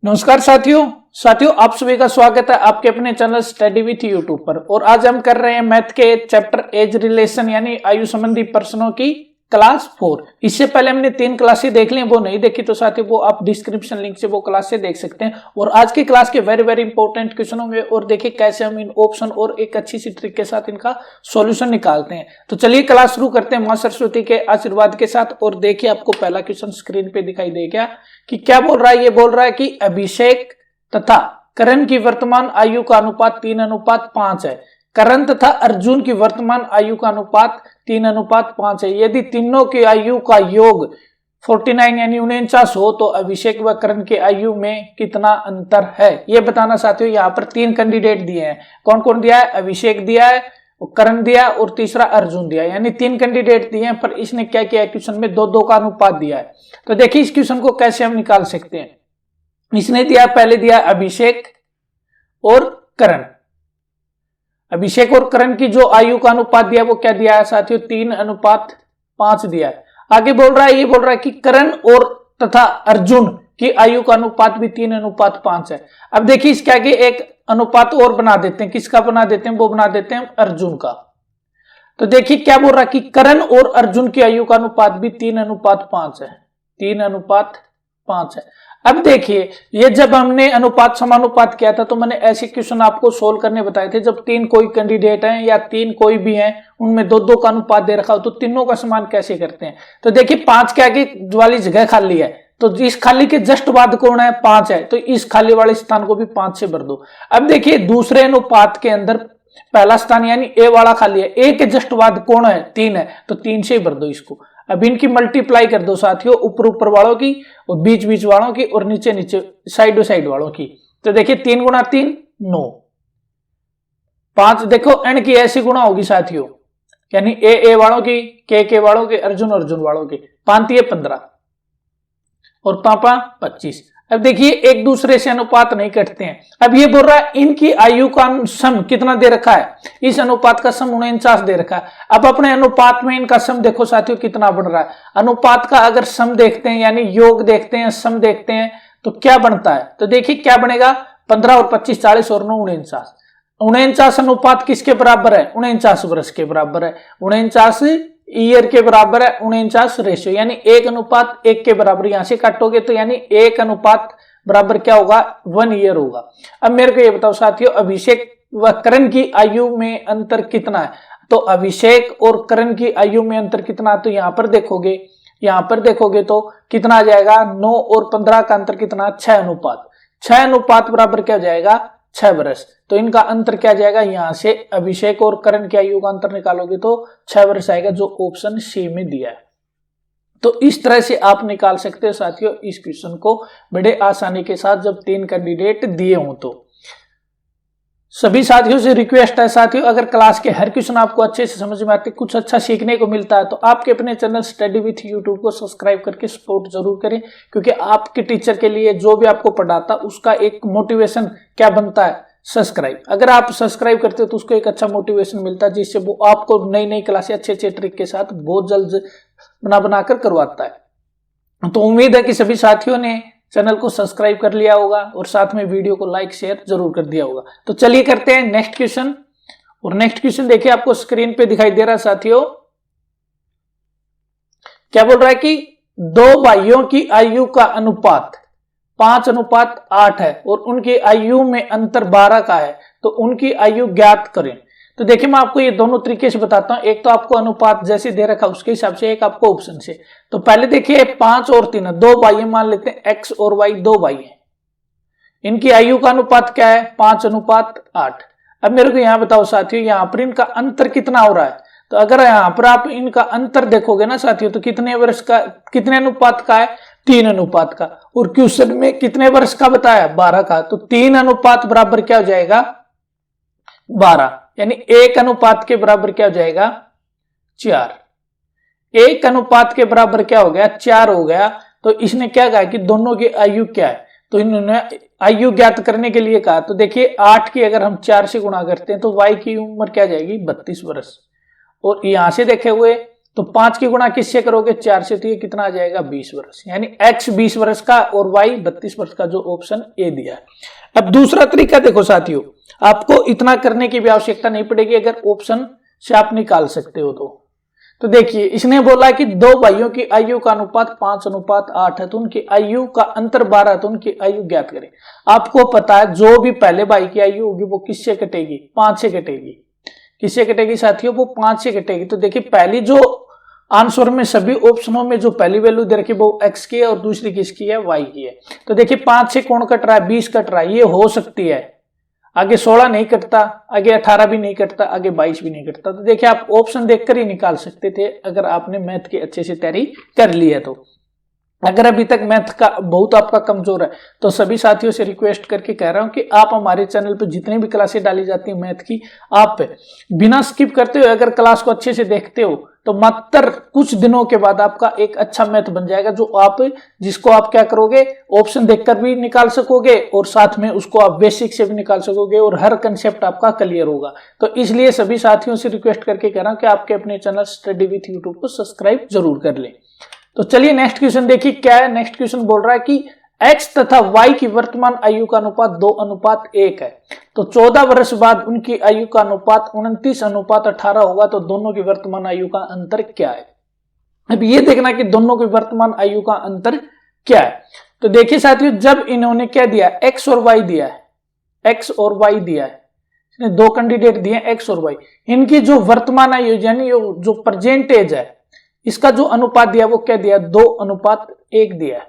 नमस्कार साथियों आप सभी का स्वागत है आपके अपने चैनल स्टडी विथ यूट्यूब पर। और आज हम कर रहे हैं मैथ के चैप्टर एज रिलेशन यानी आयु संबंधी प्रश्नों की क्लास 4। इससे पहले हमने 3 क्लासें देख ली, वो नहीं देखी तो साथियों वो आप डिस्क्रिप्शन लिंक से वो क्लासें देख सकते हैं। और आज की क्लास के वेरी इंपॉर्टेंट क्वेश्चन होंगे और देखिए कैसे हम इन ऑप्शन और एक अच्छी सी ट्रिक के साथ इनका सॉल्यूशन निकालते हैं। तो चलिए क्लास शुरू करते हैं मां सरस्वती के आशीर्वाद के साथ। और देखिए आपको पहला क्वेश्चन स्क्रीन पे दिखाई देगा कि क्या बोल रहा है। ये बोल रहा है कि अभिषेक तथा करण की वर्तमान आयु का अनुपात 3:5 है। करण तथा अर्जुन की वर्तमान आयु का अनुपात 3:5 है। यदि तीनों की आयु का योग 49 यानी 49 हो तो अभिषेक व करण की आयु में कितना अंतर है, ये बताना साथियों। यहाँ पर 3 कैंडिडेट दिए हैं। कौन कौन दिया है? अभिषेक दिया है, करण दिया और तीसरा अर्जुन दिया, यानी 3 कैंडिडेट दिए हैं। पर इसने क्या किया, क्वेश्चन में 2-2 का अनुपात दिया है। तो देखिए इस क्वेश्चन को कैसे हम निकाल सकते हैं। इसने दिया, पहले दिया अभिषेक और करण। अभिषेक और करण की जो आयु का अनुपात दिया वो क्या दिया है साथियों? 3:5 दिया है। आगे बोल रहा है, ये बोल रहा है कि करण और तथा अर्जुन की आयु का अनुपात भी 3:5 है। अब देखिए इसके आगे एक अनुपात और बना देते हैं। किसका बना देते हैं? वो बना देते हैं अर्जुन का। तो देखिए क्या बोल रहा है कि करण और अर्जुन की आयु का अनुपात भी 3:5 है। 3:5 है। अब देखिए ये जब हमने अनुपात समानुपात किया था तो मैंने ऐसे क्वेश्चन आपको सोल्व करने बताए थे। जब 3 कोई कैंडिडेट हैं या 3 कोई भी हैं, उनमें 2-2 का अनुपात दे रखा हो तो तीनों का समान कैसे करते हैं। तो देखिए 5 के आगे वाली जगह खाली है तो इस खाली के जस्ट बाद कौन है? 5 है, तो इस खाली वाले स्थान को भी 5 से भर दो। अब देखिए दूसरे अनुपात के अंदर पहला स्थान यानी ए वाला खाली है, ए के जस्ट बाद कौन है? 3 है, तो 3 से ही भर दो इसको। अब इनकी मल्टीप्लाई कर दो साथियों, ऊपर वालों की और बीच वालों की और नीचे साइड वालों की। तो देखिए 3 गुणा 3 9, 5 देखो एन की ऐसी गुणा होगी साथियों, यानी ए वालों की, के वालों की, अर्जुन वालों की। 5 15 और पापा 25। अब देखिए एक दूसरे से अनुपात नहीं कटते हैं। अब ये बोल रहा है इनकी आयु का सम कितना दे रखा है? इस अनुपात का सम 49 दे रखा है। अब अपने अनुपात में इनका सम देखो साथियों कितना बन रहा है। अनुपात का अगर सम देखते हैं यानी योग देखते हैं, सम देखते हैं तो क्या बनता है? तो देखिए क्या बनेगा, 15 और 25 40 और 9 49। 49 अनुपात किसके बराबर है? 49 वर्ष के बराबर है। 49 ईयर के बराबर है 49 रेशियो, यानी 1:1 के बराबर। यहां से काटोगे तो यानी 1 अनुपात बराबर क्या होगा? 1 ईयर होगा। अब मेरे को ये बताओ साथियों, अभिषेक व करण की आयु में अंतर कितना है? तो अभिषेक और करण की आयु में अंतर कितना? तो यहां पर देखोगे तो कितना आ जाएगा? 9 और 15 का अंतर कितना? 6 अनुपात बराबर क्या हो जाएगा? 6 वर्ष। तो इनका अंतर क्या जाएगा? यहां से अभिषेक और करण की आयु का अंतर निकालोगे तो 6 वर्ष आएगा, जो ऑप्शन सी में दिया है। तो इस तरह से आप निकाल सकते हो साथियों इस क्वेश्चन को बड़े आसानी के साथ, जब 3 कैंडिडेट दिए हों तो। सभी साथियों से रिक्वेस्ट है साथियों, अगर क्लास के हर क्वेश्चन आपको अच्छे से समझ में आते, कुछ अच्छा सीखने को मिलता है, तो आपके अपने चैनल स्टडी विथ यूट्यूब को सब्सक्राइब करके सपोर्ट जरूर करें। क्योंकि आपके टीचर के लिए जो भी आपको पढ़ाता उसका एक मोटिवेशन क्या बनता है? सब्सक्राइब। अगर आप सब्सक्राइब करते हो तो उसको एक अच्छा मोटिवेशन मिलता है, जिससे वो आपको नई क्लासें अच्छे ट्रिक के साथ बहुत जल्द बनाकर करवाता है। तो उम्मीद है कि सभी साथियों ने चैनल को सब्सक्राइब कर लिया होगा और साथ में वीडियो को लाइक शेयर जरूर कर दिया होगा। तो चलिए करते हैं नेक्स्ट क्वेश्चन। और नेक्स्ट क्वेश्चन देखिए आपको स्क्रीन पे दिखाई दे रहा है साथियों। क्या बोल रहा है कि 2 भाइयों की आयु का अनुपात 5:8 है और उनकी आयु में अंतर 12 का है, तो उनकी आयु ज्ञात करें। तो देखिए मैं आपको ये दोनों तरीके से बताता हूं। एक तो आपको अनुपात जैसे दे रखा उसके हिसाब से, एक आपको ऑप्शन से। तो पहले देखिए 5 और 3 2 भाई मान लेते हैं, एक्स और वाई 2 भाई हैं। इनकी आयु का अनुपात क्या है? 5:8। अब मेरे को यहां बताओ साथियों, यहां पर इनका अंतर कितना हो रहा है? तो अगर यहां पर आप इनका अंतर देखोगे ना साथियों, तो कितने वर्ष का, कितने अनुपात का है? 3 अनुपात का। और क्वेश्चन में कितने वर्ष का बताया? 12 का। तो 3 अनुपात बराबर क्या हो जाएगा? 12, यानी 1 अनुपात के बराबर क्या हो जाएगा? 4। 1 अनुपात के बराबर क्या हो गया? 4 हो गया। तो इसने क्या कहा कि दोनों की आयु क्या है? तो इन्होंने आयु ज्ञात करने के लिए कहा। तो देखिए 8 की अगर हम 4 से गुणा करते हैं तो y की उम्र क्या जाएगी? 32 वर्ष। और यहां से देखे हुए तो 5 की गुणा किससे करोगे 4 से, तो ये कितना आ जाएगा 20 वर्ष, यानी x 20 वर्ष का और y 32 वर्ष का, जो ऑप्शन ए दिया है। अब दूसरा तरीका देखो साथियों, आपको इतना करने की भी आवश्यकता नहीं पड़ेगी अगर ऑप्शन से आप निकाल सकते हो तो देखिए इसने बोला कि दो भाइयों की आयु का अनुपात 5:8 है, तो उनकी आयु का अंतर 12, तो उनकी आयु ज्ञात करें। आपको पता है जो भी पहले भाई की आयु होगी वो किससे कटेगी 5 से कटेगी। किससे कटेगी साथियों, वो 5 से कटेगी। तो देखिए पहली जो आंसर में सभी ऑप्शनों में जो पहली वैल्यू दे रखी है वो x की है और दूसरी किसकी है y की है। तो देखिए 5 से कौन कट रहा है 20 कट रहा है, ये हो सकती है। आगे 16 नहीं कटता, आगे 18 भी नहीं कटता, आगे 22 भी नहीं कटता। तो देखिए आप ऑप्शन देखकर ही निकाल सकते थे अगर आपने मैथ की अच्छे से तैयारी कर ली है। तो अगर अभी तक मैथ का बहुत आपका कमजोर है तो सभी साथियों से रिक्वेस्ट करके कह रहा हूं कि आप हमारे चैनल पर जितनी भी क्लासेस डाली जाती है मैथ की, आप बिना स्किप करते हुए अगर क्लास को अच्छे से देखते हो तो मात्र कुछ दिनों के बाद आपका एक अच्छा मैथ बन जाएगा, जिसको आप क्या करोगे ऑप्शन देखकर भी निकाल सकोगे और साथ में उसको आप बेसिक से भी निकाल सकोगे और हर कंसेप्ट आपका क्लियर होगा। तो इसलिए सभी साथियों से रिक्वेस्ट करके कह रहा हूं कि आपके अपने चैनल स्टडी विथ यूट्यूब को सब्सक्राइब जरूर कर लें। तो चलिए नेक्स्ट क्वेश्चन देखिए क्या है। नेक्स्ट क्वेश्चन बोल रहा है कि x तथा y की वर्तमान आयु का अनुपात 2:1 है, तो 14 वर्ष बाद उनकी आयु का अनुपात 29:18 होगा, तो दोनों की वर्तमान आयु का अंतर क्या है। अब ये देखना कि दोनों की वर्तमान आयु का अंतर क्या है। तो देखिए साथियों जब इन्होंने क्या दिया x और y दिया है, x और y दिया है, इसने दो कैंडिडेट दिए x और y, इनकी जो वर्तमान आयु यानी जो प्रेजेंट एज है इसका जो अनुपात दिया वो क्या दिया 2:1 दिया है।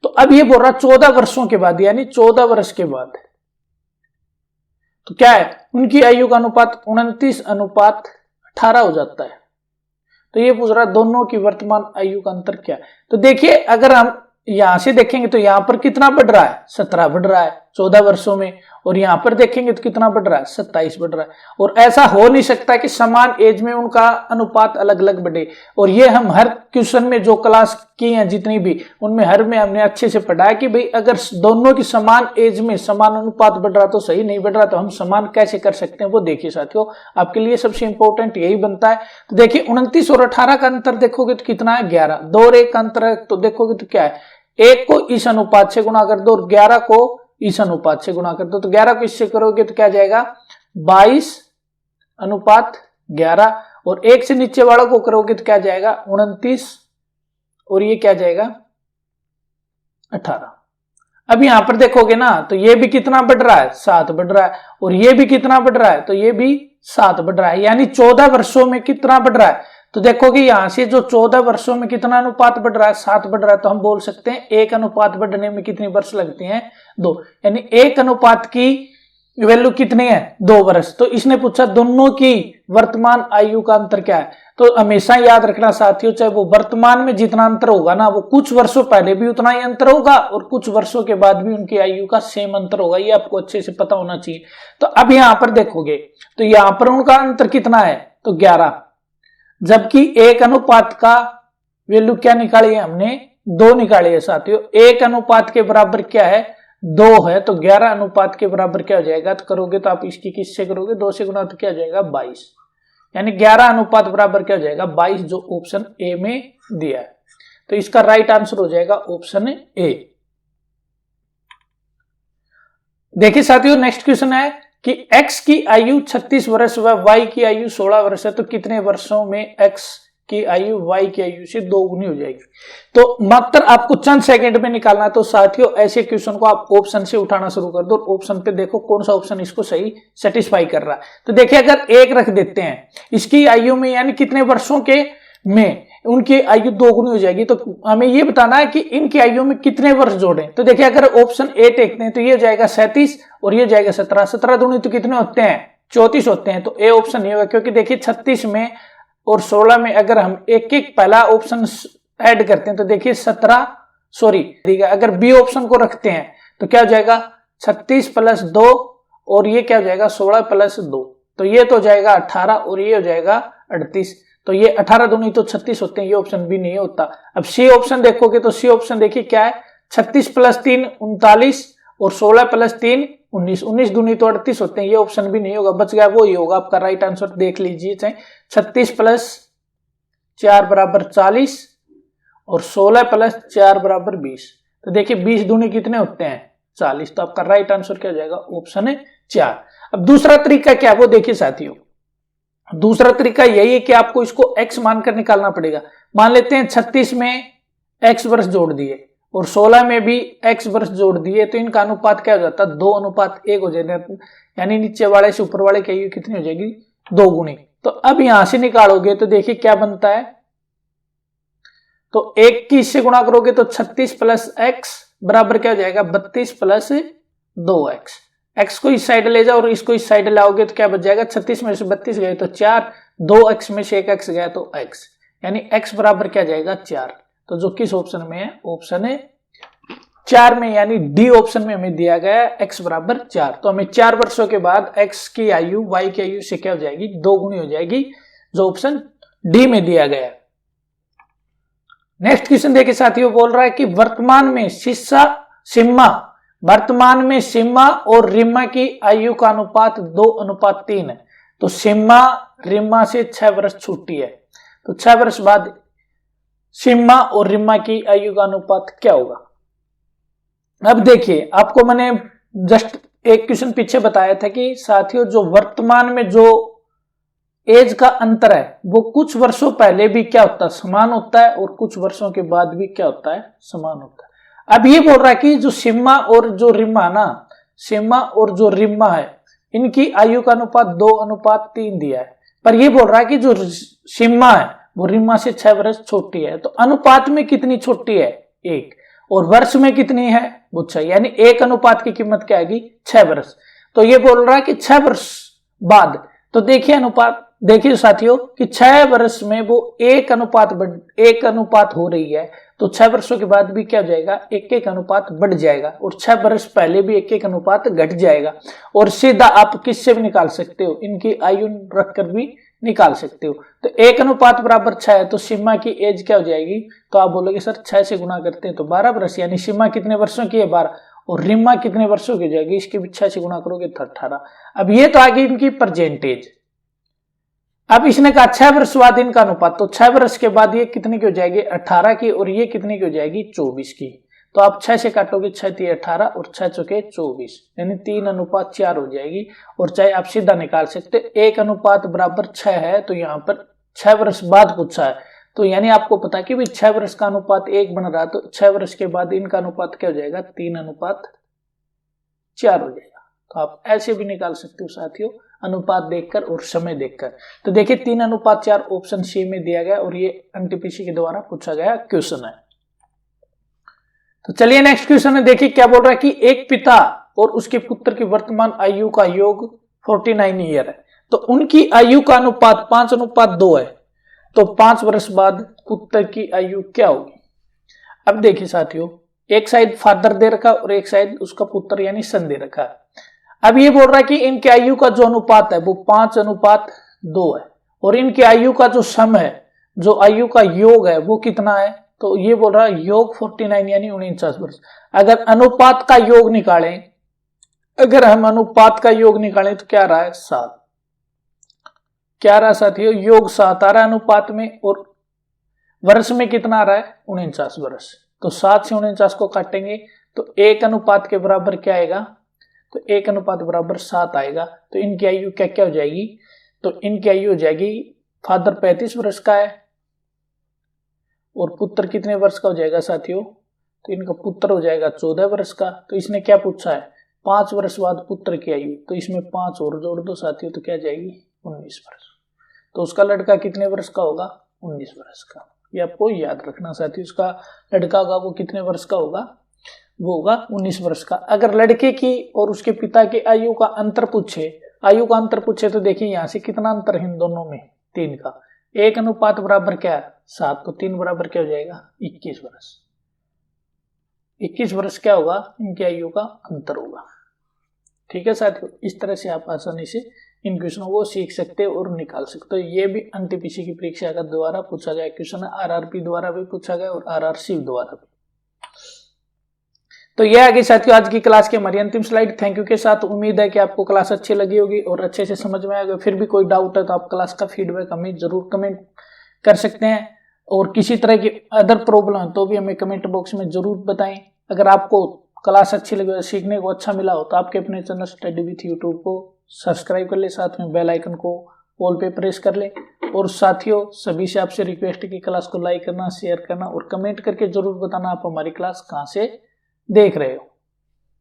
तो अब ये बोल रहा 14 वर्षों के बाद यानी 14 वर्ष के बाद तो क्या है उनकी आयु का अनुपात 29:18 हो जाता है। तो ये पूछ रहा दोनों की वर्तमान आयु का अंतर क्या है। तो देखिए अगर हम यहां से देखेंगे तो यहां पर कितना बढ़ रहा है 17 बढ़ रहा है 14 वर्षों में, और यहां पर देखेंगे तो कितना बढ़ रहा है 27 बढ़ रहा है। और ऐसा हो नहीं सकता कि समान एज में उनका अनुपात अलग अलग बढ़े। और ये हम हर क्वेश्चन में जो क्लास की हैं जितनी भी उनमें हर में हमने अच्छे से पढ़ा है कि भाई अगर दोनों की समान एज में समान अनुपात बढ़ रहा तो सही, नहीं बढ़ रहा तो हम समान कैसे कर सकते हैं वो देखिए साथियों, आपके लिए सबसे इंपॉर्टेंट यही बनता है। तो देखिए 29 और 18 का अंतर देखोगे तो कितना है 11, 2 और 1 का अंतर है तो देखोगे तो क्या है 1 को इस अनुपात से गुणा कर दो और 11 को इस अनुपात से गुणा कर दो। तो 11 को इससे करोगे तो क्या जाएगा 22:11, और 1 से नीचे वालों को करोगे तो क्या जाएगा 29, और ये क्या जाएगा 18। अब यहां पर देखोगे ना तो ये भी कितना बढ़ रहा है 7 बढ़ रहा है, और ये भी कितना बढ़ रहा है तो ये भी 7 बढ़ रहा है, यानी 14 वर्षों में कितना बढ़ रहा है। तो देखोगे यहां से जो 14 वर्षों में कितना अनुपात बढ़ रहा है 7 बढ़ रहा है, तो हम बोल सकते हैं 1 अनुपात बढ़ने में कितने वर्ष लगते हैं 2, यानी 1 अनुपात की वैल्यू कितनी है 2 वर्ष। तो इसने पूछा दोनों की वर्तमान आयु का अंतर क्या है। तो हमेशा याद रखना साथियों, चाहे वो वर्तमान में जितना अंतर होगा ना वो कुछ वर्षों पहले भी उतना ही अंतर होगा और कुछ वर्षों के बाद भी उनकी आयु का सेम अंतर होगा, ये आपको अच्छे से पता होना चाहिए। तो अब यहां पर देखोगे तो यहां पर उनका अंतर कितना है तो 11, जबकि 1 अनुपात का वैल्यू क्या निकाली है हमने 2 निकाली है साथियों। 1 अनुपात के बराबर क्या है 2 है, तो 11 अनुपात के बराबर क्या हो जाएगा, तो करोगे तो आप इसकी किससे करोगे 2 से गुना, तो क्या हो जाएगा 22, यानी 11 अनुपात बराबर क्या हो जाएगा 22, जो ऑप्शन ए में दिया है। तो इसका राइट आंसर हो जाएगा ऑप्शन ए। देखिए साथियों नेक्स्ट क्वेश्चन है कि x की आयु 36 वर्ष व y की आयु 16 वर्ष है, तो कितने वर्षों में x की आयु y की आयु से 2 गुनी हो जाएगी। तो मात्र आपको चंद सेकंड में निकालना है। तो साथियों ऐसे क्वेश्चन को आप ऑप्शन से उठाना शुरू कर दो, ऑप्शन पे देखो कौन सा ऑप्शन इसको सही सेटिस्फाई कर रहा है। तो देखिए अगर 1 रख देते हैं इसकी आयु में, यानी कितने वर्षों के में उनकी आयु 2 गुनी हो जाएगी, तो हमें ये बताना है कि इनकी आयु में कितने वर्ष जोड़ें। तो देखिए अगर ऑप्शन ए टेकते हैं तो ये हो जाएगा 37 और ये हो जाएगा 17, 17 दूनी तो कितने होते हैं 34 होते हैं। तो ए ऑप्शन ये होगा, क्योंकि देखिए 36 में और 16 में अगर हम एक एक पहला ऑप्शन ऐड करते हैं तो देखिए 17 अगर बी ऑप्शन को रखते हैं तो क्या हो जाएगा 36 + 2 और ये क्या हो जाएगा 16 + 2, तो ये तो हो जाएगा 18 और ये हो जाएगा 38। तो ये 18 दूनी तो 36 होते हैं, ये ऑप्शन भी नहीं होता। अब सी ऑप्शन देखोगे तो सी ऑप्शन देखिए क्या है 36 + 3 39 और 16 + 3 19, 19 दूनी तो 38 होते हैं, ये ऑप्शन भी नहीं होगा। बच गया वो ही होगा आपका राइट आंसर, देख लीजिए चाहे 36 + 4 बराबर 40 और 16 प्लस 4 बराबर 20। तो देखिए 20 दूनी कितने होते हैं 40। तो आपका राइट आंसर क्या हो जाएगा ऑप्शन है 4। अब दूसरा तरीका क्या है वो देखिए साथियों, दूसरा तरीका यही है कि आपको इसको x मानकर निकालना पड़ेगा। मान लेते हैं 36 में x वर्ष जोड़ दिए और 16 में भी x वर्ष जोड़ दिए, तो इनका अनुपात क्या हो जाता है 2:1 हो जाएगा, यानी नीचे वाले से ऊपर वाले की आयु कितनी हो जाएगी 2 गुनी। तो अब यहां से निकालोगे तो देखिए क्या बनता है, तो 1 की इससे गुणा करोगे तो 36 प्लस x बराबर क्या हो जाएगा 32 प्लस 2x। x को इस साइड ले जाओ और इसको इस साइड लाओगे तो क्या बच जाएगा 36 में से 32 गए तो 4, 2x में से 1x गया तो x, यानी x बराबर क्या जाएगा 4। तो जो किस ऑप्शन में है ऑप्शन है 4 में, यानी डी ऑप्शन में हमें दिया गया है x बराबर 4। तो हमें 4 वर्षों के बाद x की आयु y की आयु से क्या हो जाएगी 2 गुनी हो जाएगी, जो ऑप्शन डी में दिया गया है। नेक्स्ट क्वेश्चन देखिए साथियों, बोल रहा है कि वर्तमान में सिम्मा और रिम्मा की आयु का अनुपात 2:3 है। तो सिम्मा रिम्मा से 6 वर्ष छोटी है, तो 6 वर्ष बाद सिम्मा और रिम्मा की आयु का अनुपात क्या होगा। अब देखिए आपको मैंने जस्ट एक क्वेश्चन पीछे बताया था कि साथियों जो वर्तमान में जो एज का अंतर है वो कुछ वर्षों पहले भी क्या होता है समान होता है और कुछ वर्षों के बाद भी क्या होता है समान होता है। अब ये बोल रहा है कि जो सिम्मा और जो रिम्मा है इनकी आयु का अनुपात 2:3 दिया है, पर ये बोल रहा है कि जो सिम्मा है वो रिम्मा से 6 वर्ष छोटी है। तो अनुपात में कितनी छोटी है 1, और वर्ष में कितनी है वो 6, यानी 1 अनुपात की कीमत क्या आएगी 6 वर्ष। तो ये बोल रहा है कि 6 वर्ष बाद, तो देखिए अनुपात देखिए साथियों कि 6 वर्ष में वो 1 अनुपात हो रही है, तो 6 वर्षों के बाद भी क्या हो जाएगा 1-1 अनुपात बढ़ जाएगा, और 6 वर्ष पहले भी 1-1 अनुपात घट जाएगा। और सीधा आप किससे भी निकाल सकते हो, इनकी आयु रखकर भी निकाल सकते हो। तो 1 अनुपात बराबर 6 है, तो सिम्मा की एज क्या हो जाएगी, तो आप बोलोगे सर 6 से गुणा करते हैं तो 12 वर्ष, यानी सिम्मा कितने वर्षों की है 12, और रिम्मा कितने वर्षों की जाएगी इसके भी 6 से गुणा करोगे तो 18। अब ये तो आ गई इनकी परसेंटेज। अब इसने कहा 6 वर्ष बाद इनका अनुपात, तो 6 वर्ष के बाद ये कितनी की हो जाएगी 18 की, और ये कितनी की हो जाएगी 24 की। तो आप 6 से काटोगे 6 × 18 और 6 × 24, यानी 3:4 हो जाएगी। और चाहे आप सीधा निकाल सकते 1 अनुपात बराबर 6 है, तो यहाँ पर 6 वर्ष बाद पूछा है, तो यानी आपको पता है कि भाई 6 वर्ष का अनुपात 1 बन रहा, तो 6 वर्ष के बाद इनका अनुपात क्या हो जाएगा 3:4 हो जाएगा। तो आप ऐसे भी निकाल सकते हो साथियों, अनुपात देखकर और समय देखकर। तो देखिए 3:4 ऑप्शन सी में दिया गया, और ये एनटीपीसी के द्वारा पूछा गया क्वेश्चन है। तो चलिए नेक्स्ट क्वेश्चन है, देखिए क्या बोल रहा है कि एक पिता और उसके पुत्र की वर्तमान आयु का योग 49 ईयर है, तो उनकी आयु का अनुपात 5:2 है, तो 5 वर्ष बाद पुत्र की आयु क्या होगी। अब देखिए साथियों, एक साइड फादर दे रखा और एक साइड उसका पुत्र यानी सन दे रखा है। अब ये बोल रहा है कि इनकी आयु का जो अनुपात है वो 5:2 है, और इनकी आयु का जो सम है, जो आयु का योग है वो कितना है, तो ये बोल रहा है योग 49 यानी 49 वर्ष। अगर अनुपात का योग निकालें, अगर हम अनुपात का योग निकालें तो क्या रहा है 7, क्या रहा साथियों योग 7 आ रहा है अनुपात में, और वर्ष में कितना आ रहा है 49 वर्ष। तो 7 से 49 को काटेंगे तो 1 अनुपात के बराबर क्या आएगा, तो 1 अनुपात बराबर 7 आएगा। तो इनकी आयु क्या क्या हो जाएगी, तो इनकी आयु हो जाएगी, फादर 35 वर्ष का है और पुत्र कितने वर्ष का हो जाएगा साथियों, तो इनका पुत्र हो जाएगा 14 वर्ष का। तो इसने क्या पूछा है 5 वर्ष बाद पुत्र की आयु, तो इसमें 5 और जोड़ दो साथियों, तो क्या जाएगी 19 वर्ष। तो उसका लड़का कितने वर्ष का होगा 19 वर्ष का, ये आपको याद रखना साथियों। उसका लड़का होगा वो कितने वर्ष का होगा, वो होगा 19 वर्ष का। अगर लड़के की और उसके पिता की आयु का अंतर पूछे तो देखिए यहाँ से कितना अंतर है इन दोनों में, 3 का। 1 अनुपात बराबर क्या है 7, तो 3 बराबर क्या हो जाएगा 21 वर्ष। 21 वर्ष क्या होगा, इनकी आयु का अंतर होगा। ठीक है साथियों, इस तरह से आप आसानी से इन क्वेश्चनों को सीख सकते हो और निकाल सकते हो। ये भी एनटीपीसी की परीक्षा का द्वारा पूछा गया क्वेश्चन है, आरआरपी द्वारा भी पूछा गया और आरआरसी द्वारा भी। तो यह आगे साथियों आज की क्लास की हमारी अंतिम स्लाइड। थैंक यू के साथ उम्मीद है कि आपको क्लास अच्छी लगी होगी और अच्छे से समझ में आएगा। फिर भी कोई डाउट है तो आप क्लास का फीडबैक हमें जरूर कमेंट कर सकते हैं। और किसी तरह की अदर प्रॉब्लम है तो भी हमें कमेंट बॉक्स में जरूर बताएं। अगर आपको क्लास अच्छी लगे, सीखने को अच्छा मिला हो तो आपके अपने चैनल स्टडी विथ यूट्यूब को सब्सक्राइब कर ले, साथ में बेल आइकन को ऑल पे प्रेस कर ले। और साथियों, सभी से आपसे रिक्वेस्ट है कि क्लास को लाइक करना, शेयर करना और कमेंट करके जरूर बताना आप हमारी क्लास कहाँ से देख रहे हो।